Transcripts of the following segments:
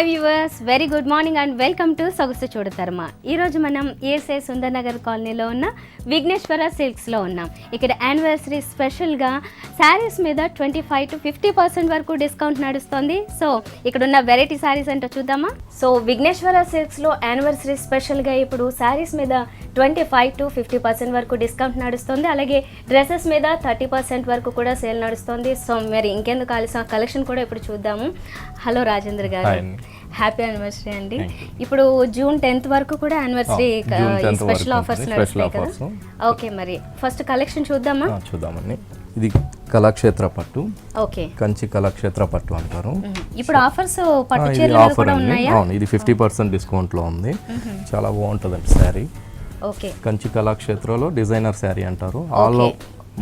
Hi viewers, very good morning and welcome to Sogasu చూడతర్మ. ఈరోజు మనం ASI Sundar Nagar కాలనీలో ఉన్న విఘ్నేశ్వర సిల్క్స్లో ఉన్నాం. ఇక్కడ యానివర్సరీ స్పెషల్గా శారీస్ మీద 25 to 50% వరకు డిస్కౌంట్ నడుస్తుంది. సో ఇక్కడ ఉన్న వెరైటీ శారీస్ ఏంటో చూద్దామా. సో విఘ్నేశ్వర సిల్క్స్లో యానివర్సరీ స్పెషల్గా ఇప్పుడు శారీస్ మీద 25 to 50% వరకు డిస్కౌంట్ నడుస్తుంది. అలాగే డ్రెస్సెస్ మీద 30% వరకు కూడా సేల్ నడుస్తుంది. సో మరి ఇంకెందుకు ఆలస్యం, కలెక్షన్ కూడా ఇప్పుడు చూద్దాము. హలో రాజేంద్ర గారు, హ్యాపీ యానివర్సరీ అండి. ఇప్పుడు జూన్ 10th వరకు కూడా యానివర్సరీ స్పెషల్ ఆఫర్స్ నడుస్తాయి కదా. ఓకే, మరి ఫస్ట్ కలెక్షన్ చూద్దామా. చూద్దామండి. ఇది కళాక్షేత్ర పట్టు, ఓకే, కంచి కళాక్షేత్ర పట్టు అంటారు. ఇప్పుడు ఆఫర్స్ పట్టు చీరలు కూడా ఉన్నాయా? ఇది 50% డిస్కౌంట్ లో ఉంది. చాలా బాగుంటుందండి శారీ. ఓకే, కంచి కళాక్షేత్రలో డిజైనర్ శారీ అంటారు. ఆల్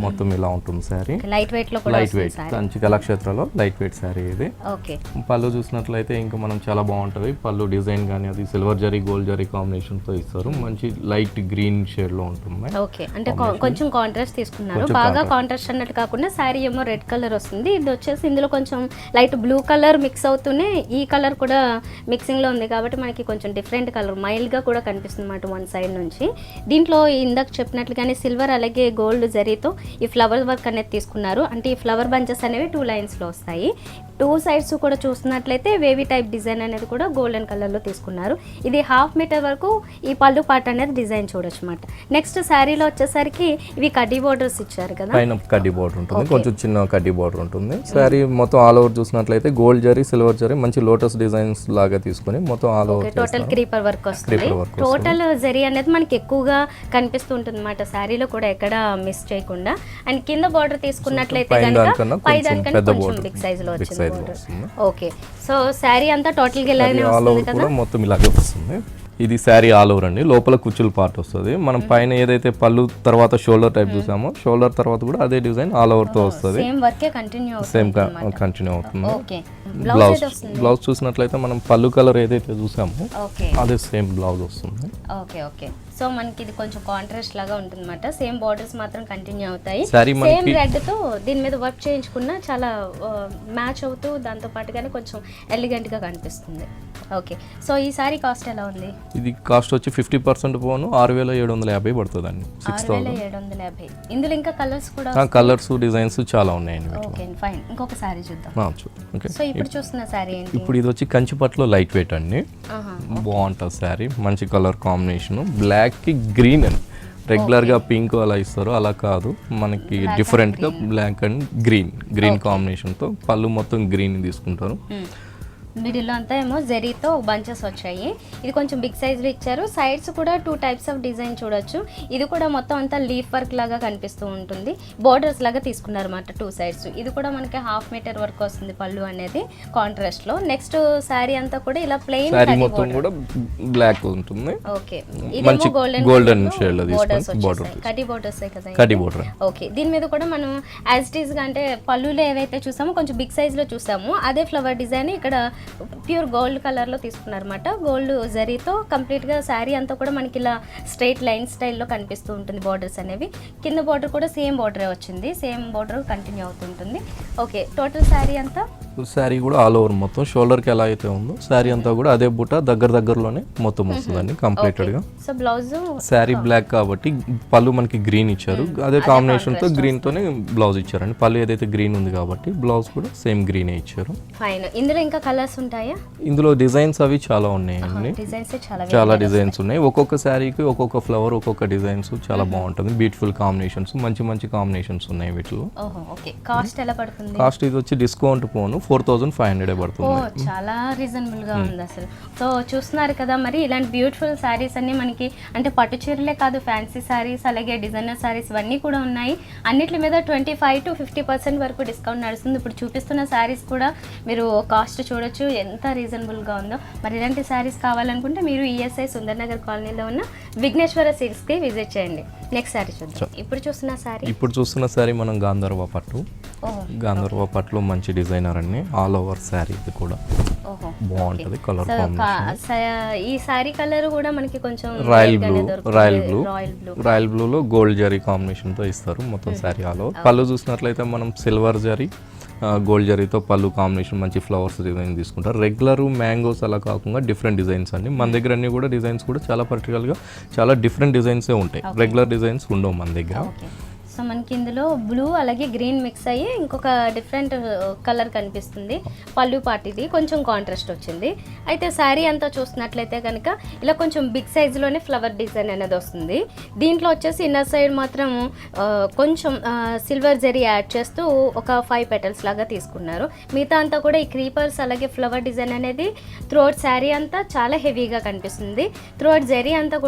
మొత్తం ఇలా ఉంటుంది శారీ. లైట్ వెయిట్ లో కూడా, లైట్ వెయిట్ కంచి కళాక్షేత్రలో లైట్ వెయిట్ శారీ ఇది. ఓకే, పళ్ళు చూసినట్లయితే ఇంకా మనం చాలా బాగుంటుంది. పళ్ళు డిజైన్ కానీ అది silver zari gold zari combination తో ఇస్తారు. మంచి లైట్ గ్రీన్ షేడ్ లో ఉంటుంది. ఓకే, అంటే కొంచెం కాంట్రాస్ట్ తీసుకున్నారు. బాగా కాంట్రాస్ట్ అన్నట్టు కాకుండా శారీ ఏమో రెడ్ కలర్ వస్తుంది. ఇది వచ్చేసి ఇందులో కొంచెం లైట్ బ్లూ కలర్ మిక్స్ అవుతూనే ఈ కలర్ కూడా మిక్సింగ్ లో ఉంది కాబట్టి మనకి కొంచెం డిఫరెంట్ కలర్ మైల్డ్ గా కూడా కనిపిస్తుంది అన్నమాట వన్ సైడ్ నుంచి. దీంట్లో ఇందాక చెప్పినట్లుగానే సిల్వర్ అలాగే గోల్డ్ జరీతో ఈ ఫ్లవర్ వర్క్ అనేది తీసుకున్నారు. అంటే ఈ ఫ్లవర్ బంచెస్ అనేవి 2 lines లో వస్తాయి. 2 sides కూడా చూస్తున్నట్లయితే వేవీ టైప్ డిజైన్ అనేది కూడా గోల్డెన్ కలర్ లో తీసుకున్నారు. ఇది 1/2 meter వరకు ఈ పళ్ళు పార్ట్ అనేది డిజైన్ చూడొచ్చు అన్నమాట. నెక్స్ట్ శారీలో వచ్చేసరికి ఇవి కడ్డీ బోర్డర్స్ ఇచ్చారు కదా. పైన కడ్డీ బోర్డర్ ఉంటుంది, కొంచెం చిన్న కడ్డీ బోర్డర్ ఉంటుంది. శారీ మొత్తం ఆల్ ఓవర్ చూసినట్లయితే గోల్డ్ జరీ సిల్వర్ జరీ మంచి లోటస్ డిజైన్స్ లాగా తీసుకొని మొత్తం all over total creeper work వస్తుంది. టోటల్ జరీ అనేది మనకి ఎక్కువగా కనిపిస్తూ ఉంటుంది అన్నమాట శారీలో కూడా, ఎక్కడ మిస్ చేయకుండా. అండ్ కింద బోర్డర్ తీసుకున్నట్లయితే కనుక పై దానికన్నా కొంచెం బిగ్ సైజ్ లో వచ్చింది బోర్డర్. ఓకే, సో శారీ అంతా టోటల్ గా ఇలానే వస్తుంది కదా. మొత్తం ఇలాగే వస్తుంది. ఇది శారీ ఆల్ ఓవర్ అండి. లోపల కుచ్చుల పార్ట్ వస్తుంది. మనం పైన ఏదైతే పళ్ళు తర్వాత షోల్డర్ టైప్ చూసామో షోల్డర్ తర్వాత కూడా అదే డిజైన్ ఆల్ ఓవర్ తో వస్తుంది. సేమ్ వర్కే కంటిన్యూ అవుతుంది. ఓకే, బ్లౌజ్ చూసినట్లయితే మనం పళ్ళు కలర్ ఏదైతే చూసామో అదే సేమ్ బ్లౌజ్ వస్తుంది. ఓకే ఓకే, సో మనకి ఇది కొంచెం కాంట్రాస్ట్ లాగా ఉంటుంది అన్నమాట. సేమ్ బార్డర్స్ మాత్రం కంటిన్యూ అవుతాయి. సేమ్ రెడ్ తో దీని మీద వర్క్ చేయించుకున్నా చాలా మ్యాచ్ అవుతూ దాంతో పాటుగానే కొంచెం ఎలిగెంట్ గా కనిపిస్తుంది. ఓకే, సో ఈ సారీ కాస్ట్ ఎలా ఉంది? ఇది కాస్ట్ వచ్చి 50% పోను 6750 పడుతుందండి. 6750. ఇందులో ఇంకా కలర్స్ కూడా, కలర్స్ డిజైన్స్ చాలా ఉన్నాయండి. ఓకే ఫైన్, ఇంకొక సారీ చూద్దాం. సో ఇప్పుడు చూస్తున్న సారీ ఏంటి? ఇప్పుడు ఇది వచ్చి కంచి పట్టులో లైట్ వెయిట్ అండి. బాగుంటుంది సారీ. మంచి కలర్ కాంబినేషన్, బ్లాక్ కి గ్రీన్ అండి. రెగ్యులర్ గా పింక్ అలా ఇస్తారు, అలా కాదు మనకి డిఫరెంట్ గా బ్లాక్ అండ్ గ్రీన్ కాంబినేషన్ తో పళ్ళు మొత్తం గ్రీన్ తీసుకుంటారు. మిడిల్లో అంతా ఏమో జరీతో బంచెస్ వచ్చాయి. ఇది కొంచెం బిగ్ సైజ్లో ఇచ్చారు. సైడ్స్ కూడా 2 types ఆఫ్ డిజైన్ చూడొచ్చు. ఇది కూడా మొత్తం అంతా లీఫ్ వర్క్ లాగా కనిపిస్తూ ఉంటుంది. బోర్డర్స్ లాగా తీసుకున్నారు అన్నమాట 2 sides. ఇది కూడా మనకి 1/2 meter వరకు వస్తుంది పళ్ళు అనేది కాంట్రాస్ట్ లో. నెక్స్ట్ శారీ అంతా కూడా ఇలా ప్లెయిన్ బ్లాక్ ఉంటుంది. ఓకే, ఇదేమో గోల్డెన్ షేడ్ లో తీసుకున్నారు. కడ్డీ బోర్డర్స్ కదా. కడ్డీ బోర్డర్. ఓకే, దీని మీద కూడా మనం యాజ్ ఇట్ ఈస్ గా అంటే పళ్ళులో ఏవైతే చూసామో కొంచెం బిగ్ సైజ్ లో చూసాము అదే ఫ్లవర్ డిజైన్ ఇక్కడ ప్యూర్ గోల్డ్ కలర్ లో తీసుకున్నారు అన్నమాట. గోల్డ్ జరీతో కంప్లీట్ గా శారీ అంతా కూడా మనకి ఇలా స్ట్రైట్ లైన్ స్టైల్లో కనిపిస్తూ ఉంటుంది. బార్డర్స్ అనేవి కింద బార్డర్ కూడా సేమ్ బార్డరే వచ్చింది. సేమ్ బార్డర్ కంటిన్యూ అవుతుంటుంది. ఓకే, టోటల్ శారీ అంతా శారీ కూడా ఆల్ ఓవర్ మొత్తం షోల్డర్ కి ఎలా అయితే ఉందో శారీ అంతా కూడా అదే బుట్ట దగ్గరలోనే మొత్తం వస్తుందండి కంప్లీటెడ్ గా. సో బ్లౌజ్ శారీ బ్లాక్ కాబట్టి పళ్ళు మనకి గ్రీన్ ఇచ్చారు. అదే కాంబినేషన్ తో గ్రీన్ తోనే బ్లౌజ్ ఇచ్చారండి. పళ్ళు ఏదైతే గ్రీన్ ఉంది కాబట్టి బ్లౌజ్ కూడా సేమ్ గ్రీన్ ఇచ్చారు. ఫైన్. ఇందులో ఇంకా కలర్స్ ఉంటాయా? ఇందులో డిజైన్స్ అవి చాలా ఉన్నాయండి. చాలా డిజైన్స్ ఉన్నాయి. ఒక్కొక్క శారీకి ఒక్కొక్క ఫ్లవర్ ఒక్కొక్క డిజైన్స్ చాలా బాగుంటుంది. బ్యూటిఫుల్ కాంబినేషన్స్, మంచి కాంబినేషన్స్ ఉన్నాయి వీటిలో. కాస్ట్ ఎలా పడుతుంది? కాస్ట్ ఇది వచ్చి డిస్కౌంట్ పోను 4500 పడుతుంది. చాలా రీజనబుల్ గా ఉంది అసలు. సో చూస్తున్నారు కదా, మరి ఇలాంటి బ్యూటిఫుల్ శారీస్ అన్ని మనకి అంటే పట్టు చీరలే కాదు, ఫ్యాన్సీ శారీస్ అలాగే డిజైనర్ శారీస్ ఇవన్నీ కూడా ఉన్నాయి. అన్నిటి మీద 25 to 50% వరకు డిస్కౌంట్ నడుస్తుంది. ఇప్పుడు చూపిస్తున్న శారీస్ కూడా మీరు కాస్ట్ చూడొచ్చు ఎంత రీజనబుల్ గా ఉందో. మరి ఇలాంటి శారీస్ కావాలనుకుంటే మీరు ఈఎస్ఐ సుందర్ నగర్ కాలనీలో ఉన్న విఘ్నేశ్వర సిల్క్స్ కి విజిట్ చేయండి. నెక్స్ట్ శారీ చూద్దాం. ఇప్పుడు చూస్తున్న శారీ మనం గాంధర్వ పట్టులో మంచి డిజైనర్ అండి. ఆల్ ఓవర్ శారీ ఇది కూడా బాగుంటది. కలర్ ఈ శారీ కలర్ కూడా మనకి కొంచెం రాయల్ బ్లూ లో గోల్డ్ జరీ కాంబినేషన్ తో ఇస్తారు మొత్తం శారీ ఆల్ ఓవర్. పళ్ళు చూసినట్లయితే మనం సిల్వర్ జరీ గోల్డ్ జరీతో పళ్ళు కాంబినేషన్ మంచి ఫ్లవర్స్ డిజైన్ తీసుకుంటారు. రెగ్యులర్ మ్యాంగోస్ అలా కాకుండా డిఫరెంట్ డిజైన్స్ అండి. మన దగ్గర అన్ని కూడా డిజైన్స్ కూడా చాలా పర్టికులర్గా చాలా డిఫరెంట్ డిజైన్సే ఉంటాయి. రెగ్యులర్ డిజైన్స్ ఉండవు మన దగ్గర. సో మనకి ఇందులో బ్లూ అలాగే గ్రీన్ మిక్స్ అయ్యి ఇంకొక డిఫరెంట్ కలర్ కనిపిస్తుంది. పళ్ళు పార్ట్ ఇది కొంచెం కాంట్రాస్ట్ వచ్చింది. అయితే శారీ అంతా చూసినట్లయితే కనుక ఇలా కొంచెం బిగ్ సైజులోనే ఫ్లవర్ డిజైన్ అనేది వస్తుంది. దీంట్లో వచ్చేసి ఇన్నర్ సైడ్ మాత్రం కొంచెం సిల్వర్ జరీ యాడ్ చేస్తూ ఒక 5 petals లాగా తీసుకున్నారు. మిగతా అంతా కూడా ఈ క్రీపర్స్ అలాగే ఫ్లవర్ డిజైన్ అనేది త్రోట్ శారీ అంతా చాలా హెవీగా కనిపిస్తుంది. త్రోట్ జరీ అంతా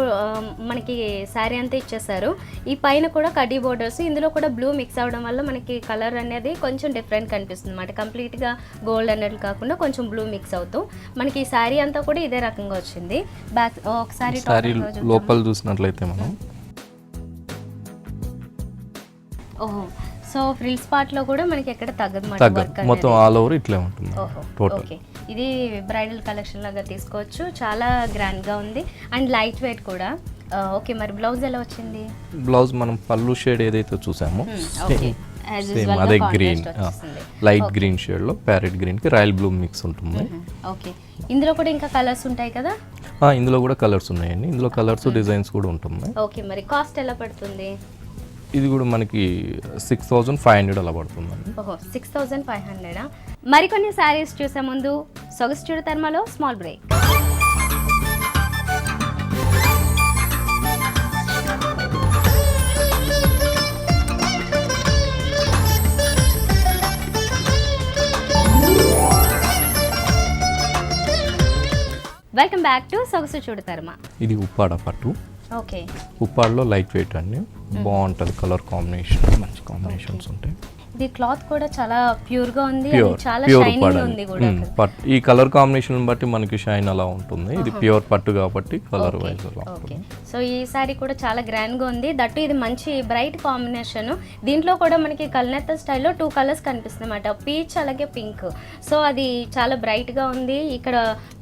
మనకి శారీ అంతా ఇచ్చేసారు. ఈ పైన కూడా కడ్డీ బోర్డర్స్, ఇందులో కూడా బ్లూ మిక్స్ అవడం వల్ల మనకి కలర్ అనేది కొంచెం డిఫరెంట్ కనిపిస్తుంది అన్నమాట. కంప్లీట్గా గోల్డ్ అనేది కాకుండా కొంచెం బ్లూ మిక్స్ అవుతూ మనకి ఈ శారీ అంతా కూడా ఇదే రకంగా వచ్చింది. బ్యాక్ ఒకసారి లోపల చూసినట్లయితే మనం ఓహో, సో ఫ్రిల్స్ పార్ట్ లో కూడా మనకి ఎక్కడ తగ్గదు మొత్తం ఆల్ ఓవర్ ఇట్లే ఉంటుంది టోటల్. ఓకే, ఇది బ్రైడల్ కలెక్షన్ లాగా తీసుకోవచ్చు. చాలా గ్రాండ్ గా ఉంది అండ్ లైట్ వెయిట్ కూడా. ఓకే, మరి బ్లౌజ్ ఎలా వచ్చింది? బ్లౌజ్ మనం పళ్ళు షేడ్ ఏదైతే చూసామో సేమ్ అదే గ్రీన్, లైట్ గ్రీన్ షేడ్ లో ప్యారెట్ గ్రీన్ కి రాయల్ బ్లూ మిక్స్ ఉంటుంది. ఓకే, ఇందులో కూడా ఇంకా కలర్స్ ఉంటాయి కదా? ఇందులో కూడా కలర్స్ ఉన్నాయండి. ఇందులో కలర్స్ డిజైన్స్ కూడా ఉంటుంది. ఓకే, మరి కాస్ట్ ఎలా పడుతుంది? ఇది కూడా మనకి 6500 అలా పడుతుందండి. ఓహో, 6500. మరికొన్ని శారీస్ చూసే ముందు సొగసు చూడతర్మలో small break. Welcome back to Sogasu Chudatarama. ఇది ఉప్పాడ పట్టు. ఓకే, ఉప్పాడలో లైట్ వెయిట్ అండి. బాగుంటుంది కలర్ కాంబినేషన్, మంచి కాంబినేషన్స్ ఉంటాయి. ఇది క్లాత్ కూడా చాలా ప్యూర్ గా ఉంది, చాలా ప్యూర్ షైనింగ్ ఉంది కూడా. ఈ కలర్ కాంబినేషన్ బట్టి మనకి షైన్ అలా ఉంటుంది. ఇది ప్యూర్ పట్టు కాబట్టి కలర్ వైజ్ అలా ఉంటుంది. సో ఈ సారీ కూడా చాలా గ్రాండ్ గా ఉంది. దట్టు ఇది మంచి బ్రైట్ కాంబినేషన్. దీంట్లో కూడా మనకి కల్నేత స్టైల్లో 2 కలర్స్ కనిపిస్తుంది అన్నమాట, పీచ్ అలాగే పింక్. సో అది చాలా బ్రైట్ గా ఉంది. ఇక్కడ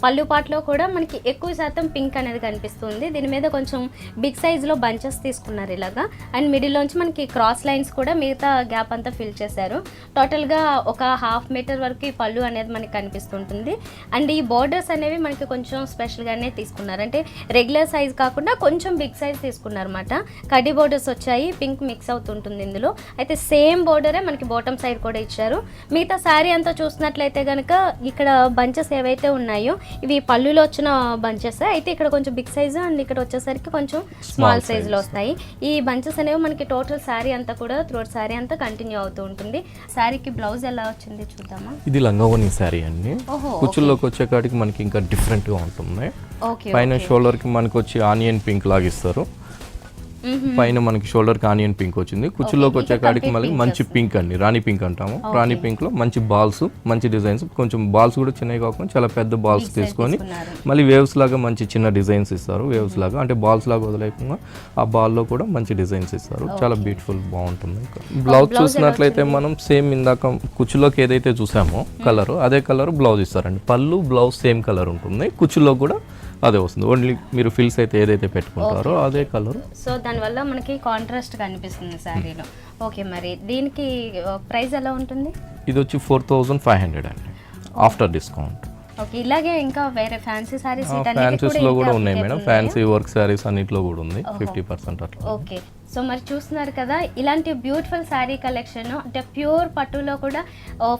పళ్ళు పాటలో కూడా మనకి ఎక్కువ శాతం పింక్ అనేది కనిపిస్తుంది. దీని మీద కొంచెం బిగ్ సైజ్ లో బంచెస్ తీసుకున్నారు ఇలాగా. అండ్ మిడిల్ లోంచి మనకి క్రాస్ లైన్స్ కూడా మిగతా గ్యాప్ అంతా ఫిల్ చేశారు. టోటల్గా ఒక 1/2 మీటర్ వరకు ఈ పళ్ళు అనేది మనకి కనిపిస్తుంటుంది. అండ్ ఈ బోర్డర్స్ అనేవి మనకి కొంచెం స్పెషల్గానే తీసుకున్నారు, అంటే రెగ్యులర్ సైజ్ కాకుండా కొంచెం బిగ్ సైజ్ తీసుకున్నారు అనమాట. కడ్డీ బోర్డర్స్ వచ్చాయి, పింక్ మిక్స్ అవుతుంటుంది ఇందులో. అయితే సేమ్ బోర్డరే మనకి బాటమ్ సైడ్ కూడా ఇచ్చారు. మిగతా శారీ అంతా చూసినట్లయితే కనుక ఇక్కడ బంచెస్ ఏవైతే ఉన్నాయో ఇవి పళ్ళులో వచ్చిన బంచెస్. అయితే ఇక్కడ కొంచెం బిగ్ సైజ్ అండ్ ఇక్కడ వచ్చేసరికి కొంచెం స్మాల్ సైజులో వస్తాయి. ఈ బంచెస్ అనేవి మనకి టోటల్ శారీ అంతా కూడా త్రోట్ శారీ అంతా కంటిన్యూ అవుతూ ఉంటుంది. శారీకి బ్లౌజ్ ఎలా వచ్చింది చూద్దామా? ఇది లంగావోని శారీ అండి. కుచ్చుల్లోకి వచ్చే కాడికి మనకి ఇంకా డిఫరెంట్ గా ఉంటుంది. పైన షోల్డర్ కి మనకి వచ్చి ఆనియన్ పింక్ లాగా ఇస్తారు. పైన మనకి షోల్డర్ కి ఆనియన్ పింక్ వచ్చింది. కుచ్చుల్లోకి వచ్చే కాడికి మళ్ళీ మంచి పింక్ అండి, రాణి పింక్ అంటాము. రాణి పింక్ లో మంచి బాల్స్, మంచి డిజైన్స్. కొంచెం బాల్స్ కూడా చిన్నవి కాకుండా చాలా పెద్ద బాల్స్ తీసుకొని మళ్ళీ వేవ్స్ లాగా మంచి చిన్న డిజైన్స్ ఇస్తారు. వేవ్స్ లాగా అంటే బాల్స్ లాగా వదిలేకుండా ఆ బాల్ లో కూడా మంచి డిజైన్స్ ఇస్తారు. చాలా బ్యూటిఫుల్, బాగుంటుంది. బ్లౌజ్ చూసినట్లయితే మనం సేమ్ ఇందాక కుచ్చులోకి ఏదైతే చూసామో కలర్, అదే కలర్ బ్లౌజ్ ఇస్తారండి. పళ్ళు బ్లౌజ్ సేమ్ కలర్ ఉంటుంది. కుచ్చులో కూడా అదే వస్తుంది. ఓన్లీ మీరు ఫిల్స్ అయితే ఏదైతే పెట్టుకుంటారో అదే కలర్. సో దానివల్ల మనకి కాంట్రాస్ట్ కనిపిస్తుంది శారీలో. ఓకే, మరి దీనికి ప్రైస్ ఎలా ఉంటుంది? ఇది వచ్చి 4500 అండి ఆఫ్టర్ డిస్కౌంట్. ఓకే, ఇలాగే ఇంకా వేరే ఫ్యాన్సీ సారీస్ ఫ్యాన్సీస్ లో కూడా ఉన్నాయి మేడం. ఫ్యాన్సీ వర్క్ సారీస్ అన్నిట్లో కూడా ఉంది 50% అట్లా. ఓకే, సో మరి చూస్తున్నారు కదా ఇలాంటి బ్యూటిఫుల్ శారీ కలెక్షన్. అంటే ప్యూర్ పట్టులో కూడా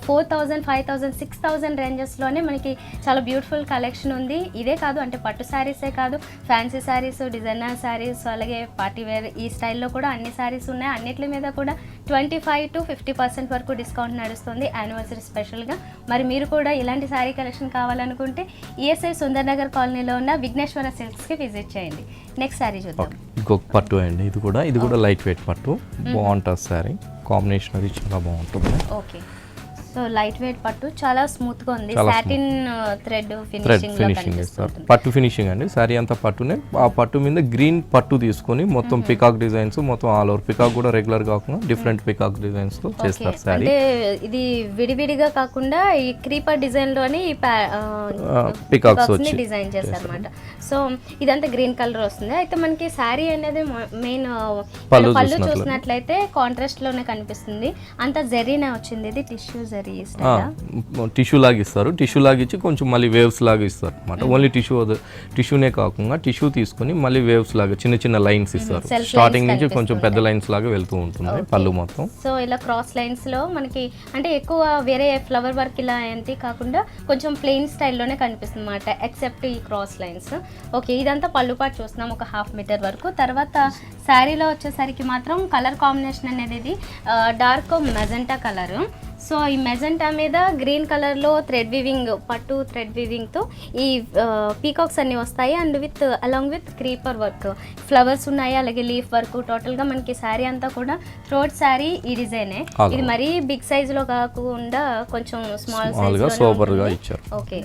4000, 5000, 6000 రేంజెస్లోనే మనకి చాలా బ్యూటిఫుల్ కలెక్షన్ ఉంది. ఇదే కాదు, అంటే పట్టు శారీసే కాదు, ఫ్యాన్సీ శారీస్, డిజైనర్ శారీస్, అలాగే పార్టీ వేర్ ఈ స్టైల్లో కూడా అన్ని శారీస్ ఉన్నాయి. అన్నిటి మీద కూడా 25 to 50% వరకు డిస్కౌంట్ నడుస్తుంది యానివర్సరీ స్పెషల్గా. మరి మీరు కూడా ఇలాంటి శారీ కలెక్షన్ కావాలనుకుంటే ఈఎస్ఐ సుందర్ నగర్ కాలనీలో ఉన్న విఘ్నేశ్వర సిల్క్స్కి విజిట్ చేయండి. నెక్స్ట్ శారీ చూద్దాం. ఇంకొక పట్టు అండి. ఇది కూడా లైట్ వెయిట్ పట్టు. బాగుంటుంది శారీ కాంబినేషన్, అది చాలా బాగుంటుంది. ఓకే, సో లైట్ వెయిట్ పట్టు చాలా స్మూత్ గా ఉంది. సాటిన్ థ్రెడ్ ఫినిషింగ్ ఇస్తారు. పట్టు ఫినిషింగ్ అండి. సారీ అంతా పట్టునే. ఆ పట్టు మీద గ్రీన్ పట్టు తీసుకొని మొత్తం పికాక్ డిజైన్స్, మొత్తం ఆల్ ఓవర్ పికాక్ కూడా రెగ్యులర్ కాకుండా డిఫరెంట్ పికాక్ డిజైన్స్ తో చేస్తారు సారీ. అంటే ఇది విడివిడిగా కాకుండా ఈ క్రీపర్ డిజైన్ లోని పికాక్స్ వచ్చి డిజైన్ చేస్తారు అన్నమాట. సో ఇదంతా గ్రీన్ కలర్ వస్తుంది. అయితే మనకి సారీ అనేది మెయిన్ పళ్ళు చూసినట్లయితే కాంట్రాస్ట్ లోనే కనిపిస్తుంది. అంతా జరీనే వచ్చింది. ఇది tissue zari embroidery style tissue లాగా ఇస్తారు, టిష్యూ లాగా ఇచ్చి కొంచెం మళ్ళీ వేవ్స్ లాగా ఇస్తారు అనమాట. ఓన్లీ టిష్యూనే కాకుండా టిష్యూ తీసుకొని మళ్ళీ వేవ్స్ లాగా చిన్న చిన్న లైన్స్ ఇస్తారు. స్టార్టింగ్ నుంచి కొంచెం పెద్ద లైన్స్ లాగా వెళ్తూ ఉంటుంది పళ్ళు మొత్తం. సో ఇలా క్రాస్ లైన్స్ లో మనకి అంటే ఎక్కువ వేరే ఫ్లవర్ వర్క్ ఇలా ఏంటి కాకుండా కొంచెం ప్లెయిన్ స్టైల్లోనే కనిపిస్తుంది అనమాట, ఎక్సెప్ట్ ఈ క్రాస్ లైన్స్. ఓకే, ఇదంతా పళ్ళు పాటు చూస్తున్నాం ఒక 1/2 మీటర్ వరకు. తర్వాత శారీలో వచ్చేసరికి మాత్రం కలర్ కాంబినేషన్ అనేది డార్క్ మెజెంటా కలర్. సో ఈ మెజెంటా మీద గ్రీన్ కలర్లో థ్రెడ్ వీవింగ్, పట్టు థ్రెడ్ వీవింగ్తో ఈ పీకాక్స్ అన్నీ వస్తాయి. And along with creeper work, flowers ఉన్నాయి, అలాగే లీఫ్ వర్క్. టోటల్గా మనకి శారీ అంతా కూడా థ్రోట్ శారీ ఈ డిజైనే. ఇది మరీ బిగ్ సైజులో కాకుండా కొంచెం స్మాల్ సైజ్గా ఇచ్చారు. ఓకే,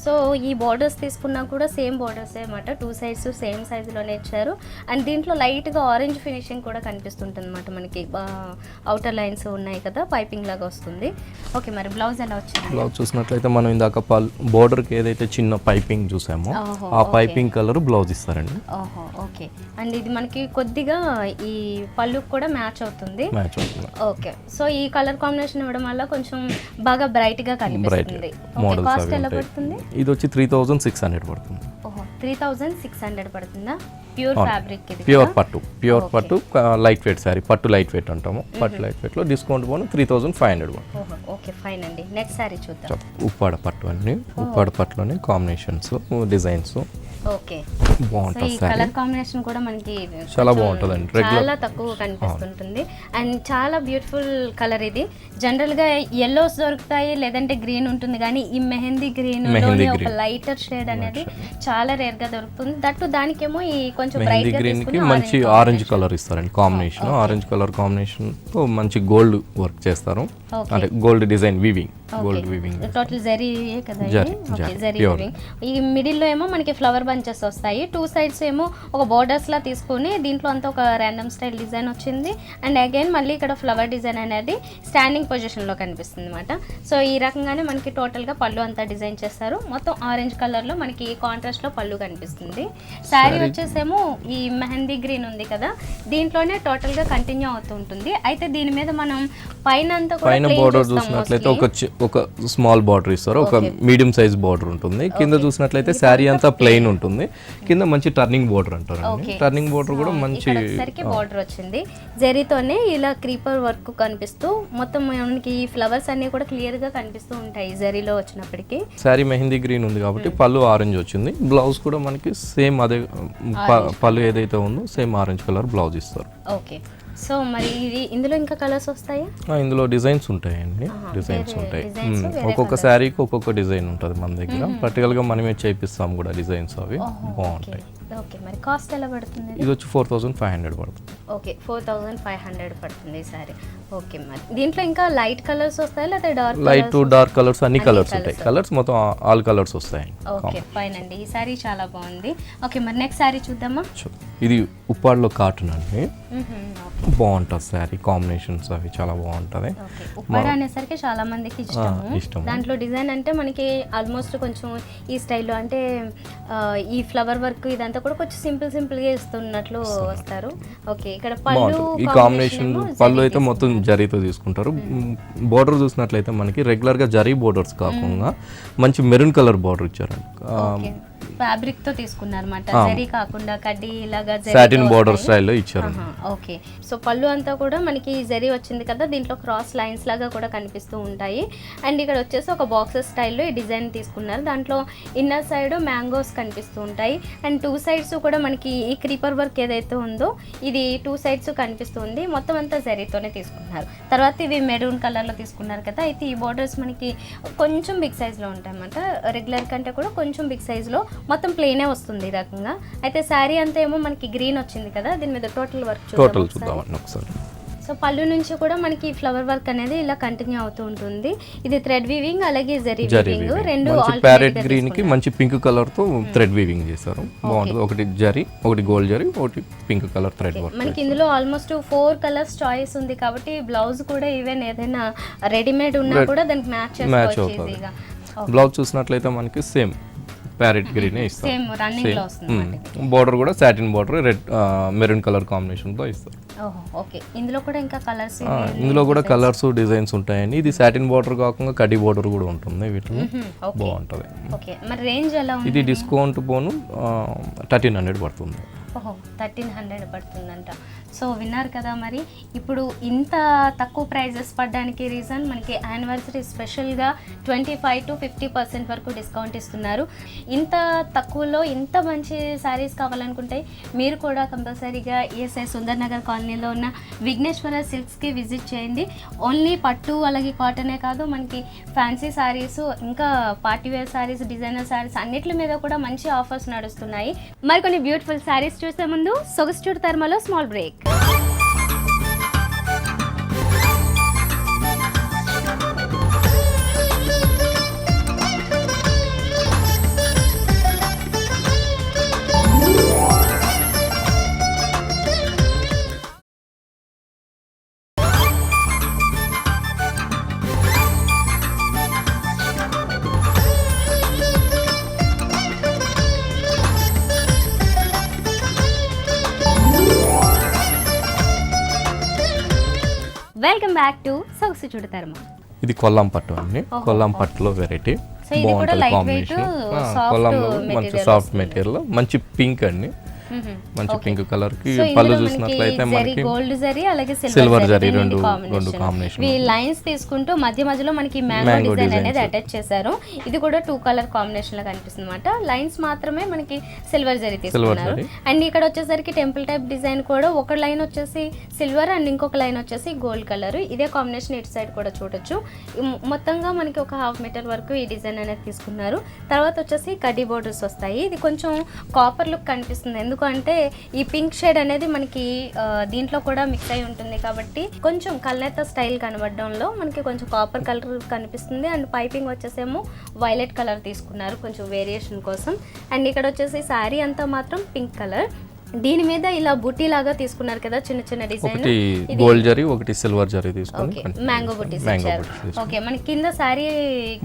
సో ఈ బార్డర్స్ తీసుకున్నా కూడా సేమ్ బార్డర్స్ అనమాట, 2 సైడ్స్ సేమ్ సైజులోనే ఇచ్చారు. అండ్ దీంట్లో లైట్గా ఆరెంజ్ ఫినిషింగ్ కూడా కనిపిస్తుంటుంది అనమాట మనకి. అవుటర్ లైన్స్ ఉన్నాయి కదా, పైపింగ్ లాగా వస్తుంది. ఓకే, మరి బ్లౌజ్ ఎలా వచ్చింది? బ్లౌజ్ చూసినట్లయితే మనం ఇందాక బోర్డర్కి ఏదైతే చిన్న పైపింగ్ చూసామో ఆ పైపింగ్ కలర్ బ్లౌజ్ ఇస్తారండి. ఓహో, ఓకే. అండ్ ఇది మనకి కొద్దిగా ఈ పళ్ళుకి కూడా మ్యాచ్ అవుతుంది. ఓకే, సో ఈ కలర్ కాంబినేషన్ ఇవ్వడం వల్ల కొంచెం బాగా బ్రైట్ గా కనిపిస్తుంది. కాస్ట్ ఎలా పడుతుంది? ఇది వచ్చి 3600 పడుతుంది. ఓహో, 3600 పడుతుందా? ప్యూర్ ఫ్యాబ్రిక్, ఇది ప్యూర్ పట్టు లైట్ వెయిట్ సారీ, పట్టు లైట్ వెయిట్ అంటాము. పట్టు లైట్ వెయిట్ లో డిస్కౌంట్ పోను 3500. ఓకే, ఫైన్ అండి. నెక్స్ట్ సారీ చూద్దాం. ఉప్పాడ పట్టు అండి, ఉప్పాడ పట్టులోనే కాంబినేషన్స్, డిజైన్స్. ఓకే, బాగుంటుంది. కలర్ కాంబినేషన్ కూడా మనకి చాలా బాగుంటుందండి, చాలా తక్కువ కనిపిస్తుంటుంది. అండ్ చాలా బ్యూటిఫుల్ కలర్ ఇది. జనరల్ గా ఎల్లోస్ దొరుకుతాయి, లేదంటే గ్రీన్ ఉంటుంది, కానీ ఈ మెహందీ గ్రీన్ ఒక లైటర్ షేడ్ అనేది చాలా రేర్ గా దొరుకుతుంది. దట్టు దానికేమో ఈ కొంచెం బ్రైట్ గ్రీన్ కి మంచి ఆరెంజ్ కలర్ ఇస్తారండి కాంబినేషన్. ఆరెంజ్ కలర్ కాంబినేషన్ తో మంచి గోల్డ్ వర్క్ చేస్తారు, అంటే gold design weaving, gold weaving total zari కదా, జరీ వీవింగ్. ఈ మిడిల్ లో ఏమో మనకి ఫ్లవర్ బంచెస్ వస్తాయి, 2 సైడ్స్ ఏమో ఒక బోర్డర్స్ లా తీసుకుని దీంట్లో అంతా ఒక ర్యాండమ్ స్టైల్ డిజైన్ వచ్చింది. అండ్ అగైన్ మళ్ళీ ఇక్కడ ఫ్లవర్ డిజైన్ అనేది స్టాండింగ్ పొజిషన్ లో కనిపిస్తుంది అనమాట. సో ఈ రకంగానే మనకి టోటల్ గా పళ్ళు అంతా డిజైన్ చేస్తారు. మొత్తం ఆరెంజ్ కలర్ లో మనకి కాంట్రాస్ట్ లో పళ్ళు కనిపిస్తుంది. శారీ వచ్చేసేమో ఈ మెహందీ గ్రీన్ ఉంది కదా, దీంట్లోనే టోటల్ గా కంటిన్యూ అవుతూ ఉంటుంది. అయితే దీని మీద మనం పైన అంతా కూడా బోర్డర్ చూసినట్లయితే ఒక స్మాల్ బార్డర్ ఇస్తారు, ఒక మీడియం సైజ్ బార్డర్ ఉంటుంది. కింద చూసినట్లయితే శారీ అంతా ప్లెయిన్ ఉంటుంది, కింద మంచి టర్నింగ్ బార్డర్ అంటారు. టర్నింగ్ బార్డర్ కూడా మంచి బార్డర్ వచ్చింది, జరీతోనే ఇలా క్రీపర్ వర్క్ కనిపిస్తూ మొత్తం మనకి ఈ ఫ్లవర్స్ అన్ని కూడా క్లియర్ గా కనిపిస్తూ ఉంటాయి జరీలో వచ్చినప్పటికీ. శారీ మెహందీ గ్రీన్ ఉంది కాబట్టి పళ్ళు ఆరెంజ్ వచ్చింది. బ్లౌజ్ కూడా మనకి సేమ్ అదే పళ్ళు ఏదైతే ఉందో సేమ్ ఆరెంజ్ కలర్ బ్లౌజ్ ఇస్తారు. ఓకే, సో మరి ఇది ఇందులో ఇంకా కలర్స్ వస్తాయా? ఇందులో డిజైన్స్ ఉంటాయండి, డిజైన్స్ ఉంటాయి. ఒక్కొక్క శారీకి ఒక్కొక్క డిజైన్ ఉంటుంది మన దగ్గర. పర్టికులర్గా మనమే చేపిస్తాం కూడా డిజైన్స్, అవి బాగుంటాయి. ఓకే, మరి కాస్ట్ ఎలా పడుతుంది? ఇది వచ్చి 4500 పడుతుంది. ఓకే, 4500 పడుతుంది ఈ సారీ. ఓకే, మరి దీంట్లో ఇంకా లైట్ కలర్స్ వస్తాయి లేదా dark? Light to dark colours, అన్ని కలర్స్ ఉంటాయి. కలర్స్ మొత్తం ఆల్ కలర్స్ వస్తాయి. ఓకే, ఫైన్ అండి. ఈ సారీ చాలా బాగుంది. ఓకే, మరి నెక్స్ట్ సారీ చూద్దామా? ఇది ఉప్పాడలో కాటన్ అండి, బాగుంటుంది శారీ కాంబినేషన్స్, అవి చాలా బాగుంటుంది. ఉప్పాడ అనేసరికి చాలా మందికి ఇష్టం. దాంట్లో డిజైన్ అంటే మనకి ఆల్మోస్ట్ కొంచెం ఈ స్టైల్లో, అంటే ఈ ఫ్లవర్ వర్క్ ఇదంతా కూడా కొంచెం సింపుల్ గా ఇస్తున్నట్లు వస్తారు. ఓకే, ఇక్కడ పళ్ళు ఈ కాంబినేషన్ పళ్ళు అయితే మొత్తం జరీతో తీసుకుంటారు. బోర్డర్ చూసినట్లయితే మనకి రెగ్యులర్ గా జరీ బోర్డర్స్ కాకుండా మంచి మెరూన్ కలర్ బోర్డర్ ఇచ్చారండి. ఫ్యాబ్రిక్ తో తీసుకున్నారు అన్నమాట, జరీ కాకుండా కడ్డీ లాగా సాటిన్ బోర్డర్ స్టైల్లో ఇచ్చారు. ఓకే, సో పళ్ళు అంతా కూడా మనకి జరీ వచ్చింది కదా, దీంట్లో క్రాస్ లైన్స్ లాగా కూడా కనిపిస్తూ ఉంటాయి. అండ్ ఇక్కడ వచ్చేసి ఒక బాక్సెస్ స్టైల్లో ఈ డిజైన్ తీసుకున్నారు. దాంట్లో ఇన్నర్ సైడ్ మ్యాంగోస్ కనిపిస్తూ ఉంటాయి. అండ్ 2 సైడ్స్ కూడా మనకి ఈ క్రీపర్ వర్క్ ఏదైతే ఉందో ఇది 2 సైడ్స్ కనిపిస్తుంది. మొత్తం అంతా జరీతోనే తీసుకున్నారు. తర్వాత ఇవి మెరూన్ కలర్ లో తీసుకున్నారు కదా, అయితే ఈ బోర్డర్స్ మనకి కొంచెం బిగ్ సైజ్ లో ఉంటాయి అన్నమాట, రెగ్యులర్ కంటే కూడా కొంచెం బిగ్ సైజ్ లో. మొత్తం ప్లేనే వస్తుంది ఈ రకంగా. అయితే శారీ అంతా ఏమో మనకి గ్రీన్ వచ్చింది కదా, దీని మీద టోటల్ వర్క్ చూద్దామండి ఒకసారి. సో పళ్ళు నుంచి కూడా మనకి ఫ్లవర్ వర్క్ అనేది ఇలా కంటిన్యూ అవుతూ ఉంటుంది. ఇది థ్రెడ్ వీవింగ్ అలాగే జరీ వీవింగ్ రెండు. ప్యారెట్ గ్రీన్ కి మంచి పింక్ కలర్ తో థ్రెడ్ వీవింగ్ చేశారు, బాగుంటుంది. ఒకటి జరీ, ఒకటి గోల్డ్ జరీ, ఒకటి పింక్ కలర్ థ్రెడ్ వర్క్. మనకి ఇందులో ఆల్మోస్ట్ 4 కలర్స్ చాయిస్ ఉంది కాబట్టి బ్లౌజ్ కూడా ఈవెన్ ఏదైనా రెడీమేడ్ ఉన్నా కూడా దానికి మ్యాచ్ చేసుకోవచ్చు ఈజీగా. బ్లౌజ్ చూసినట్లయితే మనకి సేమ్ ప్యారెట్ గ్రీన్ ఇస్తారు. సేమ్ రన్నింగ్ లో వస్తుంది. బార్డర్ కూడా satin border red maroon colour combination తో ఇస్తారు. ఓకే, ఇందులో కూడా ఇంకా కలర్స్ ఇందులో కూడా కలర్స్ డిజైన్స్ ఉంటాయండి. ఇది సాటిన్ బార్డర్ కాకుండా కడి బార్డర్ కూడా ఉంటుంది వీటిలో, బాగుంటది. ఓకే, మరి రేంజ్ ఎలా ఉంది? ఇది డిస్కౌంట్ పోను 1300 పడుతుంది. 1300 పడుతుందంట. సో విన్నారు కదా, మరి ఇప్పుడు ఇంత తక్కువ ప్రైజెస్ పడడానికి రీజన్ మనకి యానివర్సరీ స్పెషల్గా 25 to 50% వరకు డిస్కౌంట్ ఇస్తున్నారు. ఇంత తక్కువలో ఇంత మంచి శారీస్ కావాలనుకుంటే మీరు కూడా కంపల్సరీగా ఈఎస్ఐ సుందర్ నగర్ కాలనీలో ఉన్న విఘ్నేశ్వర సిల్క్స్కి విజిట్ చేయండి. ఓన్లీ పట్టు అలాగే కాటనే కాదు, మనకి ఫ్యాన్సీ శారీస్, ఇంకా పార్టీవేర్ శారీస్, డిజైనర్ శారీస్ అన్నిటి మీద కూడా మంచి ఆఫర్స్ నడుస్తున్నాయి. మరికొన్ని బ్యూటిఫుల్ శారీస్ చూసే ముందు సొగసు చూడతారులో small break. Welcome back to Sogasu Chudatarama. ఇది కొల్లం పట్టు అండి. కొల్లం పట్టులో వెరైటీ బాగుంటుంది కాంబినేషన్. కొల్లంలో మంచి సాఫ్ట్ మెటీరియల్, మంచి పింక్ అండి. మంచి పింక్ కలర్ కి పళ్ళు చూసినట్లయితే మనకి గోల్డ్ జరీ అలాగే సిల్వర్ జరీ రెండు కాంబినేషన్. ఈ లైన్స్ తీసుకుంటూ మధ్య మధ్యలో మనకి మ్యాంగో డిజైన్ అనేది అటాచ్ చేశారు. ఇది కూడా 2 కలర్ కాంబినేషన్ లో కనిపిస్తుంది అనమాట. లైన్స్ మాత్రమే మనకి సిల్వర్ జరీ తీసుకున్నారు. అండ్ ఇక్కడ వచ్చేసరికి టెంపుల్ టైప్ డిజైన్ కూడా ఒక లైన్ వచ్చేసి సిల్వర్ అండ్ ఇంకొక లైన్ వచ్చేసి గోల్డ్ కలర్. ఇదే కాంబినేషన్ ఇటు సైడ్ కూడా చూడొచ్చు. మొత్తంగా మనకి ఒక 1/2 మీటర్ వరకు ఈ డిజైన్ అనేది తీసుకున్నారు. తర్వాత వచ్చేసి కడ్డీ బోర్డర్స్ వస్తాయి. ఇది కొంచెం కాపర్ లుక్ కనిపిస్తుంది, ఎందుకంటే ఈ పింక్ షేడ్ అనేది మనకి దీంట్లో కూడా మిక్స్ అయి ఉంటుంది కాబట్టి కొంచెం కల్నేత స్టైల్ కనబడడంలో మనకి కొంచెం కాపర్ కలర్ కనిపిస్తుంది. అండ్ పైపింగ్ వచ్చేసేమో వైలెట్ కలర్ తీసుకున్నారు కొంచెం వేరియేషన్ కోసం. అండ్ ఇక్కడ వచ్చేసి శారీ అంతా మాత్రం పింక్ కలర్. దీని మీద ఇలా బుట్టి లాగా తీసుకున్నారు కదా, చిన్న చిన్న డిజైన్. ఒకటి గోల్డ్ జరీ, ఒకటి సిల్వర్ జరీ తీసుకొని మ్యాంగో బుట్టీస్ ఇచ్చారు. ఓకే, మనకి కింద సారీ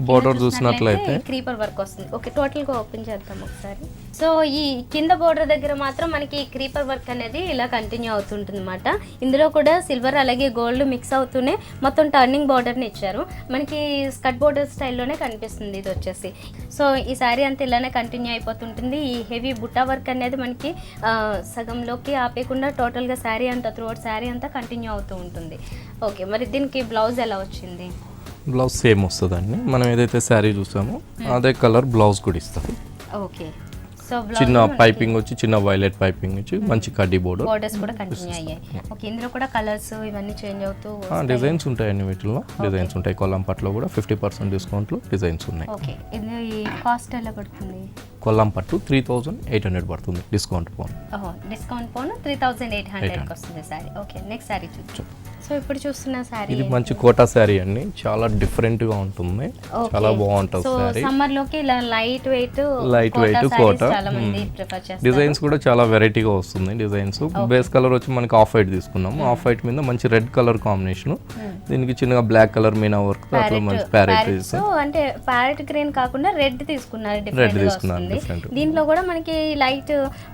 బోర్డర్ చూసినట్లయితే క్రీపర్ వర్క్ వస్తుంది. ఓకే, టోటల్ గా ఓపెన్ చేద్దాం ఒకసారి. సో ఈ కింద బోర్డర్ దగ్గర మాత్రం మనకి క్రీపర్ వర్క్ అనేది ఇలా కంటిన్యూ అవుతుంటుంది అనమాట. ఇందులో కూడా సిల్వర్ అలాగే గోల్డ్ మిక్స్ అవుతూనే మొత్తం టర్నింగ్ బోర్డర్ ని ఇచ్చారు. మనకి స్కర్ట్ బోర్డర్ స్టైల్లోనే కనిపిస్తుంది ఇది వచ్చేసి. సో ఈ సారీ అంతా ఇలానే కంటిన్యూ అయిపోతుంటుంది. ఈ హెవీ బుట్టా వర్క్ అనేది మనకి సగంలోకి ఆపేయకుండా టోటల్గా శారీ అంతా త్రూఅవుట్ శారీ అంతా కంటిన్యూ అవుతూ ఉంటుంది. ఓకే, మరి దీనికి బ్లౌజ్ ఎలా వచ్చింది? బ్లౌజ్ సేమ్ వస్తుందండి. మనం ఏదైతే శారీ చూసామో అదే కలర్ బ్లౌజ్ కూడా ఇస్తారు. ఓకే, సో చిన్న పైపింగ్ వచ్చి చిన్న వైలెట్ పైపింగ్ వచ్చి మంచి కడ్డీ బోర్డర్స్ కూడా కంటిన్యూ అయ్యాయి. ఓకే, ఇందులో కూడా కలర్స్ ఇవన్నీ చేంజ్ అవుతూ డిజైన్స్ ఉంటాయండి. వీటిలో డిజైన్స్ ఉంటాయి. కొల్లం పట్టులో కూడా 50% డిస్కౌంట్లో డిజైన్స్ ఉన్నాయి. ఓకే, ఇది కాస్ట్ ఎలా పడుతుంది? కొల్లం పట్టు 3800 పడుతుంది డిస్కౌంట్ పోను. డిస్కౌంట్ పోను 3800 వస్తుంది సారీ. ఓకే, నెక్స్ట్ సారీ చూద్దాం. సో ఇప్పుడు చూస్తున్న సారీ ఇది మంచి కోటా సారీ అండి. చాలా డిఫరెంట్ గా ఉంటుంది, చాలా బాగుంటుంది సారీ. సమ్మర్ లోకి ఇలా లైట్ వెయిట్ కోటా చాలా మంది ప్రిఫర్ చేస్తారు. డిజైన్స్ కూడా చాలా వెరైటీగా వస్తుంది. డిజైన్స్ బేస్ కలర్ వచ్చి మనకి ఆఫ్ వైట్ తీసుకున్నాము. ఆఫ్ వైట్ మీద మంచి రెడ్ కలర్ కాంబినేషన్, దీనికి చిన్నగా బ్లాక్ కలర్ మీనా వర్క్ అట్లా మంచి ప్యారెట్. సో అంటే ప్యారెట్ గ్రీన్ కాకుండా రెడ్ తీసుకున్నారు. దీంట్లో కూడా మనకి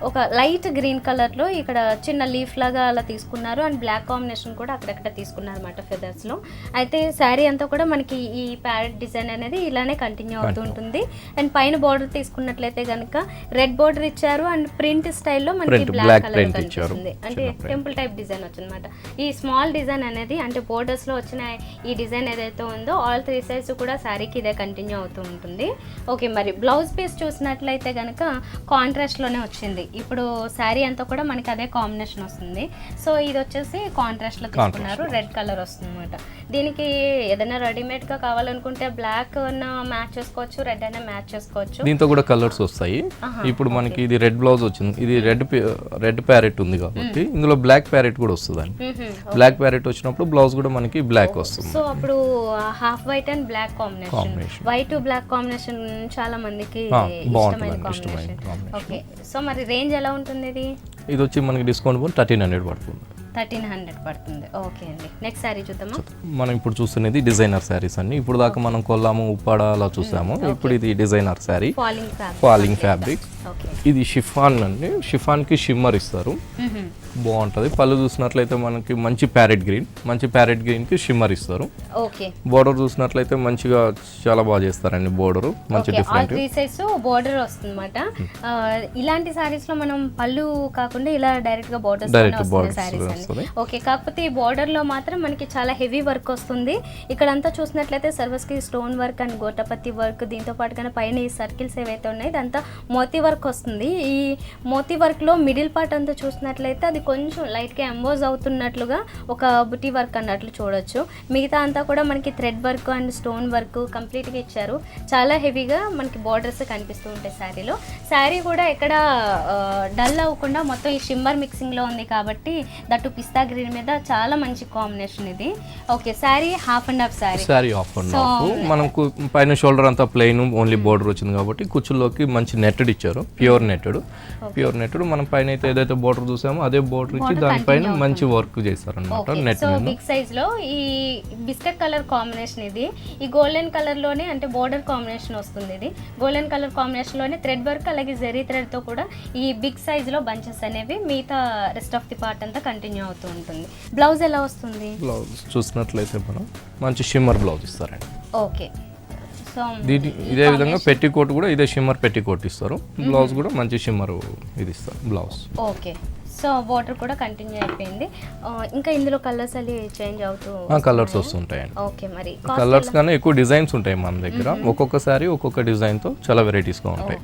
ఒక లైట్ గ్రీన్ కలర్ లో ఇక్కడ చిన్న లీఫ్ లాగా అలా తీసుకున్నారు. అండ్ బ్లాక్ కాంబినేషన్ కూడా అక్కడక్కడ తీసుకున్నారు అనమాట ఫెదర్స్ లో. అయితే శారీ అంతా కూడా మనకి ఈ ప్యారెట్ డిజైన్ అనేది ఇలానే కంటిన్యూ అవుతూ ఉంటుంది. అండ్ పైన బోర్డర్ తీసుకున్నట్లయితే కనుక రెడ్ బోర్డర్ ఇచ్చారు. అండ్ ప్రింట్ స్టైల్లో మనకి బ్లాక్ కలర్ కనిపిస్తుంది. అంటే టెంపుల్ టైప్ డిజైన్ వచ్చిందన్నమాట. ఈ స్మాల్ డిజైన్ అనేది అంటే బోర్డర్స్ లో వచ్చిన ఈ డిజైన్ ఏదైతే ఉందో ఆల్ 3 సైడ్స్ కూడా శారీకి ఇదే కంటిన్యూ అవుతూ ఉంటుంది. ఓకే, మరి బ్లౌజ్ పీస్ చూసినట్లయితే కనుక కాంట్రాస్ట్ లోనే వచ్చింది. ఇప్పుడు శారీ అంతా కూడా మనకి అదే కాంబినేషన్ వస్తుంది. సో ఇది వచ్చేసి కాంట్రాస్ట్ లో తీసుకున్నారు, రెడ్ కలర్ వస్తుంది అనమాట. దీనికి ఏదైనా రెడీమేడ్ గా కావాలనుకుంటే బ్లాక్ మ్యాచ్ చేసుకోవచ్చు, రెడ్ అయినా మ్యాచ్ చేసుకోవచ్చు. దీంతో కూడా కలర్స్ వస్తాయి. ఇప్పుడు మనకి ఇది రెడ్ బ్లౌజ్ వచ్చింది, ఇది రెడ్ ప్యారెట్ ఉంది కాబట్టి ఇందులో బ్లాక్ ప్యారెట్ కూడా వస్తుంది. బ్లాక్ ప్యారెట్ వచ్చినప్పుడు బ్లౌజ్ కూడా మనకి బ్లాక్ వస్తుంది. సో అప్పుడు half white and black combination, white black combination చాలా మందికి ఇష్టమైన కాంబినేషన్. ఓకే, సో మరి రేంజ్ ఎలా ఉంటుంది? ఇది వచ్చి మనకి డిస్కౌంట్ 1300 పడుతుంది. 1300 పడుతుంది. ఓకే అండి. నెక్స్ట్ శారీ చూద్దామా? మనం ఇప్పుడు చూస్తున్నది డిజైనర్ శారీస్ అండి. ఇప్పుడు దాకా మనం కొల్లాము ఉప్పాడ అలా చూసాము. ఇప్పుడు ఇది డిజైనర్ శారీ, ఫాలింగ్ ఫ్యాబ్రిక్. ఇది షిఫాన్ అండి. షిఫాన్ కి షిమ్మర్ ఇస్తారు, బాగుంటది. పళ్ళు చూసినట్లయితే మనకి మంచి ప్యారెట్ గ్రీన్ కి షిమ్మర్ ఇస్తారు. బోర్డర్ చూసినట్లయితే మంచిగా చాలా బాగా చేస్తారండి. బోర్డర్ మంచి డిఫరెంట్ బోర్డర్ వస్తుందన్నమాట. ఇలాంటి సారీస్ లో మనం పళ్ళు కాకుండా ఇలా డైరెక్ట్ గా బోర్డర్స్ వస్తుంది. ఓకే, కాకపోతే ఈ బోర్డర్ లో మాత్రం మనకి చాలా హెవీ వర్క్ వస్తుంది. ఇక్కడ అంతా చూసినట్లయితే సర్వస్ కి స్టోన్ వర్క్ అండ్ గోటపత్తి వర్క్, దీంతో పాటుగా పైన ఈ సర్కిల్స్ ఏవైతే ఉన్నాయో ఇదంతా మోతీ వర్క్ వస్తుంది. ఈ మోతీ వర్క్ లో మిడిల్ పార్ట్ అంతా చూసినట్లయితే అది కొంచెం లైట్ గా ఎంబోజ్ అవుతున్నట్లుగా ఒక బుటీ వర్క్ అన్నట్లు చూడొచ్చు. మిగతా అంతా కూడా మనకి thread work and stone work complete గా ఇచ్చారు. చాలా హెవీగా మనకి బోర్డర్స్ కనిపిస్తూ ఉంటాయి శారీలో. శారీ కూడా ఎక్కడ డల్ అవ్వకుండా మొత్తం ఈ షిమ్మర్ మిక్సింగ్ లో ఉంది కాబట్టి దట్టు పిస్తా గ్రీన్ మీద చాలా మంచి కాంబినేషన్ ఇది. Okay, sari half and half sari of and half. మనకు పైన షోల్డర్ అంతా ప్లెయిన్ ఓన్లీ బోర్డర్ వచ్చింది కాబట్టి కుచ్చుల్లోకి మంచి నెట్టెడ్ ఇచ్చారు, ప్యూర్ నెట్టెడ్. మనం పైన అయితే ఏదైతే బోర్డర్ చూసామో అదే బోర్డర్ ఇచ్చి దానిపైన మంచి వర్క్ చేస్తారు అనమాట. నెట్ బిగ్ సైజ్ లో ఈ బిస్కెట్ కలర్ కాంబినేషన్ ఇది. ఈ గోల్డెన్ కలర్ లోనే అంటే బోర్డర్ కాంబినేషన్ వస్తుంది. ఇది గోల్డెన్ కలర్ కాంబినేషన్ లోనే థ్రెడ్ వర్క్ అలాగే జెరీ థ్రెడ్ తో కూడా ఈ బిగ్ సైజ్ లో బంచెస్ అనేవి మిగతా రెస్ట్ ఆఫ్ ది పార్ట్ అంతా కంటిన్యూ అవుతూ ఉంటుంది. బ్లౌజ్ ఎలా వస్తుంది? బ్లౌజ్ చూసినట్లయితే మనం మంచి షిమ్మర్ బ్లౌజ్ ఇస్తారండి. ఓకే, ఇదే విధంగా పెట్టికోట్ కూడా ఇదే షిమ్మర్ పెట్టికోట్ ఇస్తారు. బ్లౌజ్ కూడా మంచి షిమ్మర్ ఇది ఇస్తారు బ్లౌజ్. ఓకే, సో బోర్డర్ కూడా కంటిన్యూ అయిపోయింది. ఇంకా ఇందులో కలర్స్ అవి చేంజ్ అవుతూ కలర్స్ వస్తుంటాయండి. ఓకే, మరి కలర్స్ కానీ ఎక్కువ డిజైన్స్ ఉంటాయి మన దగ్గర. ఒక్కొక్కసారి ఒక్కొక్క డిజైన్ తో చాలా వెరైటీస్ గా ఉంటాయి.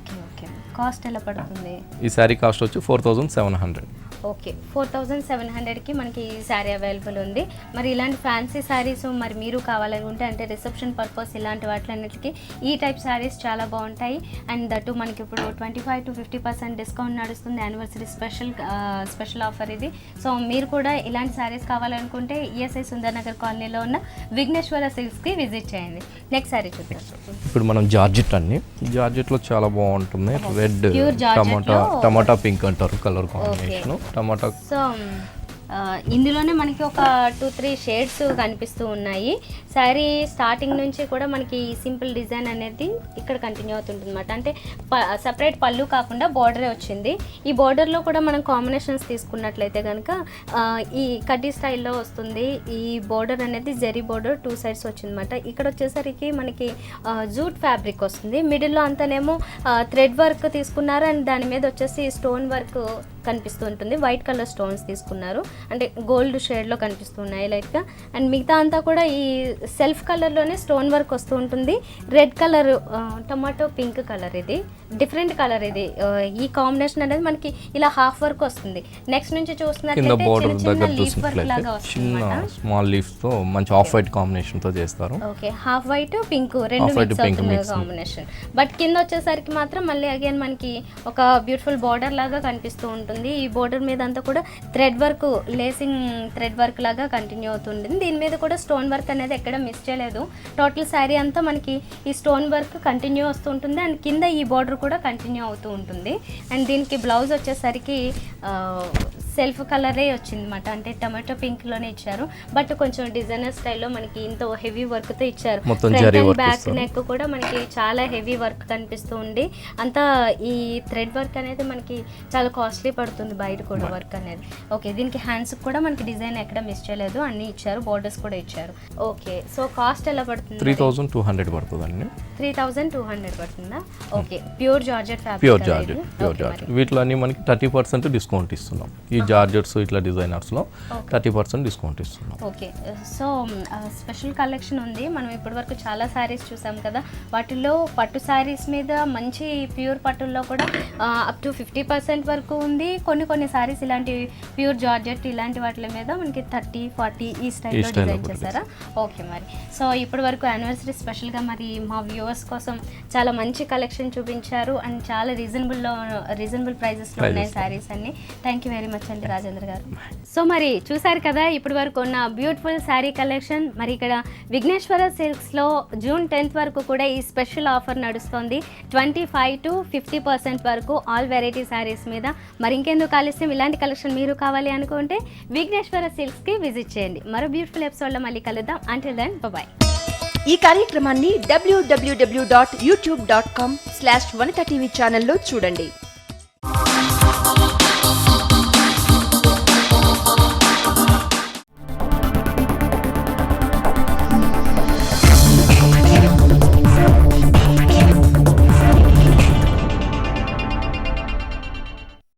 కాస్ట్ ఎలా పడుతుంది? ఈ శారీ కాస్ట్ వచ్చి 4700. ఓకే, 4700కి మనకి ఈ శారీ అవైలబుల్ ఉంది. మరి ఇలాంటి ఫ్యాన్సీ శారీస్ మరి మీరు కావాలనుకుంటే అంటే రిసెప్షన్ పర్పస్ ఇలాంటి వాటిలన్నిటికీ ఈ టైప్ శారీస్ చాలా బాగుంటాయి. అండ్ దట్టు మనకి ఇప్పుడు 25 to 50% డిస్కౌంట్ నడుస్తుంది. యానివర్సరీ స్పెషల్ ఆఫర్ ఇది. సో మీరు కూడా ఇలాంటి శారీస్ కావాలనుకుంటే ఈఎస్ఐ సుందర్ నగర్ కాలనీలో ఉన్న విఘ్నేశ్వర సిల్క్స్కి విజిట్ చేయండి. నెక్స్ట్ శారీ చూద్దాం. ఇప్పుడు మనం జార్జెట్ అండి. జార్జెట్లో చాలా బాగుంటుంది. రెడ్ టమాటా పింక్ అంటారు కలర్ కాంబినేషన్. టమాటా ఇందులోనే మనకి ఒక 2-3 షేడ్స్ కనిపిస్తూ ఉన్నాయి. శారీ స్టార్టింగ్ నుంచి కూడా మనకి సింపుల్ డిజైన్ అనేది ఇక్కడ కంటిన్యూ అవుతుంటుంది అనమాట. అంటే సపరేట్ పళ్ళు కాకుండా బోర్డరే వచ్చింది. ఈ బోర్డర్లో కూడా మనం కాంబినేషన్స్ తీసుకున్నట్లయితే కనుక ఈ కడ్డీ స్టైల్లో వస్తుంది. ఈ బోర్డర్ అనేది జెరీ బోర్డర్ 2 సైడ్స్ వచ్చిందన్నమాట. ఇక్కడ వచ్చేసరికి మనకి జూట్ ఫ్యాబ్రిక్ వస్తుంది. మిడిల్లో అంతానేమో థ్రెడ్ వర్క్ తీసుకున్నారు అండ్ దాని మీద వచ్చేసి స్టోన్ వర్క్ కనిపిస్తూ ఉంటుంది. వైట్ కలర్ స్టోన్స్ తీసుకున్నారు, అంటే గోల్డ్ షేడ్లో కనిపిస్తున్నాయి లైట్గా. అండ్ మిగతా అంతా కూడా ఈ సెల్ఫ్ కలర్లోనే స్టోన్ వర్క్ వస్తూ ఉంటుంది. Red colour, tomato pink colour, ఇది డిఫరెంట్ కలర్. ఇది ఈ కాంబినేషన్ అనేది మనకి ఇలా హాఫ్ వర్క్ వస్తుంది. నెక్స్ట్ నుంచి స్మాల్ లీఫ్ తో మంచి ఆఫ్ వైట్ కాంబినేషన్ తో చేస్తారు. ఓకే, హాఫ్ వైట్ పింక్ రెండు మిక్స్ కాంబినేషన్. బట్ కింద వచ్చేసరికి మాత్రం మళ్ళీ అగైన్ మనకి ఒక బ్యూటిఫుల్ బార్డర్ లాగా కనిపిస్తూ ఉంటుంది. ఈ బార్డర్ మీద అంతా కూడా thread work, lacing thread work లాగా కంటిన్యూ అవుతుంది. దీని మీద కూడా స్టోన్ వర్క్ అనేది ఎక్కడ మిస్ చేయలేదు. టోటల్ శారీ అంతా మనకి ఈ స్టోన్ వర్క్ కంటిన్యూ వస్తూ ఉంటుంది అండ్ కింద ఈ బార్డర్ కూడా కంటిన్యూ అవుతూ ఉంటుంది. అండ్ దీనికి బ్లౌజ్ వచ్చేసరికి సెల్ఫ్ కలరే వచ్చింది అనమాట. అంటే టమాటో పింక్ లోనే ఇచ్చారు, బట్ కొంచెం డిజైనర్ స్టైల్లో మనకి ఇంత హెవీ వర్క్ తో ఇచ్చారు. ఫ్రంట్ అండ్ బ్యాక్ నెక్ కూడా మనకి చాలా హెవీ వర్క్ కనిపిస్తూ ఉంది. అంతా ఈ థ్రెడ్ వర్క్ అనేది మనకి చాలా కాస్ట్లీ పడుతుంది బయట కూడా వర్క్ అనేది. ఓకే, దీనికి హ్యాండ్స్ కూడా మనకి డిజైన్ ఎక్కడ మిస్ చేయలేదు, అన్ని ఇచ్చారు, బోర్డర్స్ కూడా ఇచ్చారు. ఓకే, సో కాస్ట్ ఎలా పడుతుంది? 3200 పడుతుందండి. 3200 పడుతుందా? Okay, pure georgette fabric. Pure georgette వీటిలో అన్ని మనకి 30% డిస్కౌంట్ ఇస్తున్నాం. ఈ జార్జెట్స్ ఇట్లా డిజైనర్స్ లో 30% డిస్కౌంట్ ఇస్తున్నాం. ఓకే, సో స్పెషల్ కలెక్షన్ ఉంది. మనం ఇప్పటి వరకు చాలా శారీస్ చూసాం కదా, వాటిల్లో పట్టు శారీస్ మీద మంచి ప్యూర్ పట్టుల్లో కూడా అప్ టు 50% వరకు ఉంది. కొన్ని శారీస్ ఇలాంటి ప్యూర్ జార్జెట్ ఇలాంటి వాటి మీద మనకి 30-40 ఈ స్టైల్లో డిజైన్ చేశారా? ఓకే, మరి సో ఇప్పటి వరకు యానివర్సరీ స్పెషల్గా మరి మా వ్యూవర్స్ కోసం చాలా మంచి కలెక్షన్ చూపించారు అండ్ చాలా రీజనబుల్ ప్రైజెస్లో ఉన్నాయి శారీస్ అన్ని. Thank you very much much అండి రాజేంద్ర గారు. సో మరి చూసారు కదా ఇప్పటి వరకు ఉన్న బ్యూటిఫుల్ శారీ కలెక్షన్. మరి ఇక్కడ విఘ్నేశ్వర సిల్క్స్లో జూన్ 10th వరకు కూడా ఈ స్పెషల్ ఆఫర్ నడుస్తుంది. 25 to 50% వరకు ఆల్ వెరైటీ శారీస్ మీద. మరి ఇంకెందుకు ఆలస్యం, ఇలాంటి కలెక్షన్ మీరు కావాలి అనుకుంటే విఘ్నేశ్వర సిల్క్స్కి విజిట్ చేయండి. మరో బ్యూటిఫుల్ ఎపిసోడ్లో మళ్ళీ కలుద్దాం. Until then bye. ఈ కార్యక్రమాన్ని www.youtube.com/vanitaTV ఛానల్లో చూడండి.